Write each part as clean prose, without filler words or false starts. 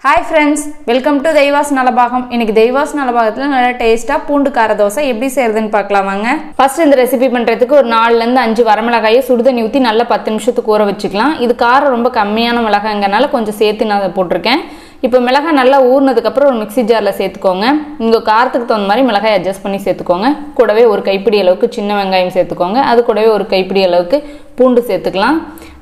Hi friends, welcome to தெய்வாஸ் Nalabagam. இன்னைக்கு தெய்வாஸ் நலபாகத்துல நல்ல டேஸ்டா பூண்டு கார தோசை எப்படி செய்யறதுன்னு பார்க்கலாம் வாங்க. ஃபர்ஸ்ட் இந்த ரெசிபி பண்றதுக்கு ஒரு 4 ல இருந்து 5 வரமிளகாயை சுடுதண்ணி ஊத்தி நல்லா 10 நிமிஷத்துக்கு ஊற வச்சுக்கலாம். இது காரம் ரொம்ப கம்மியான மிளகாய்ங்கனால கொஞ்சம் சேர்த்து நான் போட்டுருக்கேன். இப்போ மிளகாய் நல்லா ஊறினதுக்கு அப்புறம் ஒரு மிக்ஸி ஜார்ல சேர்த்துக்கோங்க. உங்க காரத்துக்கு தகுந்த மாதிரி மிளகாய் அட்ஜஸ்ட் பண்ணி சேர்த்துக்கோங்க. கூடவே ஒரு கைப்பிடி அளவுக்கு சின்ன வெங்காயம் சேர்த்துக்கோங்க. அது கூடவே ஒரு கைப்பிடி அளவுக்கு பூண்டு சேர்த்துக்கலாம்.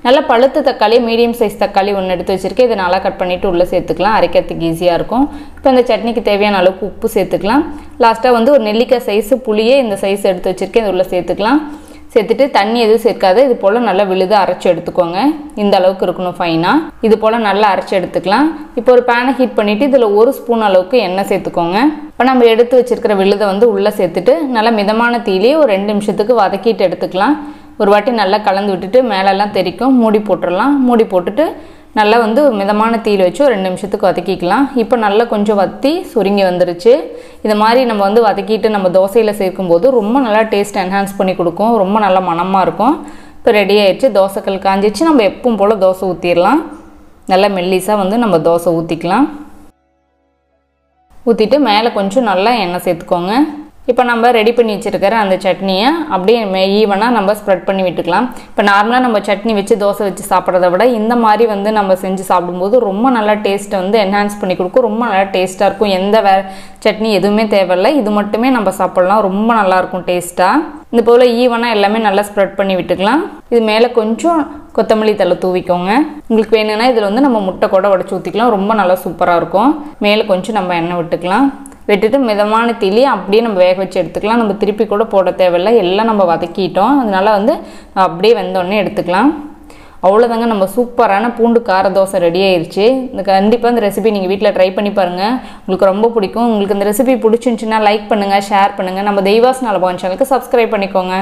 நல்ல பழுத்த தக்காளி மீடியம் சைஸ் தக்காளி ஒன்று எடுத்து வச்சிருக்கேன். இதை நல்லா கட் பண்ணிட்டு உள்ளே சேர்த்துக்கலாம். அரைக்கிறதுக்கு ஈஸியாக இருக்கும். இப்போ இந்த சட்னிக்கு தேவையான அளவுக்கு உப்பு சேர்த்துக்கலாம். லாஸ்ட்டாக ஒரு நெல்லிக்காய் சைஸு புளியே இந்த சைஸ் எடுத்து வச்சிருக்கேன். இது உள்ளே சேர்த்துக்கலாம். சேர்த்துட்டு தண்ணி எதுவும் சேர்க்காத இது போல் நல்லா விழுது அரைச்சி எடுத்துக்கோங்க. இந்த அளவுக்கு இருக்கணும் ஃபைனாக. இது போல் நல்லா அரைச்சி எடுத்துக்கலாம். இப்போ ஒரு பேனை ஹீட் பண்ணிவிட்டு இதில் 1 ஸ்பூன் அளவுக்கு எண்ணெய் சேர்த்துக்கோங்க. இப்போ நம்ம எடுத்து வச்சிருக்கிற விழுதை உள்ளே சேர்த்துட்டு நல்லா மிதமான தீயிலே ஒரு 2 நிமிஷத்துக்கு வதக்கிட்டு எடுத்துக்கலாம். ஒரு வாட்டி நல்லா கலந்து விட்டுட்டு மேலெல்லாம் தெரிக்கும். மூடி போட்டுடலாம். மூடி போட்டுட்டு நல்லா மிதமான தீயில் வச்சு ஒரு 2 நிமிஷத்துக்கு வதக்கிக்கலாம். இப்போ நல்லா கொஞ்சம் வத்தி சுருங்கி வந்துருச்சு. இது மாதிரி நம்ம வதக்கிட்டு நம்ம தோசையில் சேர்க்கும்போது ரொம்ப நல்லா டேஸ்ட் என்ஹான்ஸ் பண்ணி கொடுக்கும். ரொம்ப நல்லா மணமாக இருக்கும். இப்போ ரெடி ஆயிடுச்சு. தோசைக்கல் காஞ்சிச்சு. நம்ம எப்பவும் போல் தோசை ஊற்றிடலாம். நல்லா மெல்லிஸாக நம்ம தோசை ஊற்றிக்கலாம். ஊற்றிட்டு மேலே கொஞ்சம் நல்லா எண்ணெய் சேர்த்துக்கோங்க. இப்போ நம்ம ரெடி பண்ணி வச்சுருக்கிற அந்த சட்னியை அப்படியே ஈவனாக நம்ம ஸ்ப்ரெட் பண்ணி விட்டுக்கலாம். இப்போ நார்மலாக நம்ம சட்னி வச்சு தோசை வச்சு சாப்பிட்றத விட இந்த மாதிரி நம்ம செஞ்சு சாப்பிடும்போது ரொம்ப நல்லா டேஸ்ட்டை என்ஹான்ஸ் பண்ணி கொடுக்கும். ரொம்ப நல்லா டேஸ்ட்டாக இருக்கும். எந்த சட்னி எதுவுமே தேவையில்லை. இது மட்டுமே நம்ம சாப்பிட்லாம். ரொம்ப நல்லாயிருக்கும் டேஸ்ட்டாக. இந்த போல் ஈவனாக எல்லாமே நல்லா ஸ்ப்ரெட் பண்ணி விட்டுக்கலாம். இது மேலே கொஞ்சம் கொத்தமல்லி தழை தூவிக்கோங்க. உங்களுக்கு வேணும்னா இதில் நம்ம முட்டை கூட உடச்சி ஊற்றிக்கலாம். ரொம்ப நல்லா சூப்பராக இருக்கும். மேலே கொஞ்சம் நம்ம எண்ணெய் விட்டுக்கலாம். விட்டுட்டு மிதமான தீலி அப்படியே நம்ம வேக வச்சு எடுத்துக்கலாம். நம்ம திருப்பி கூட போட தேவையில்லை. எல்லாம் நம்ம வதக்கிட்டோம். அதனால் அப்படியே வெந்தோடனே எடுத்துக்கலாம். அவ்வளோதாங்க, நம்ம சூப்பரான பூண்டு கார தோசை ரெடி ஆயிடுச்சு. கண்டிப்பாக இந்த ரெசிபி நீங்கள் வீட்டில் ட்ரை பண்ணி பாருங்கள். உங்களுக்கு ரொம்ப பிடிக்கும். உங்களுக்கு இந்த ரெசிபி பிடிச்சிருந்துச்சுன்னா லைக் பண்ணுங்கள், ஷேர் பண்ணுங்கள். நம்ம தெய்வாஸ் நலபாகம் சேனலுக்கு சப்ஸ்கிரைப் பண்ணிக்கோங்க.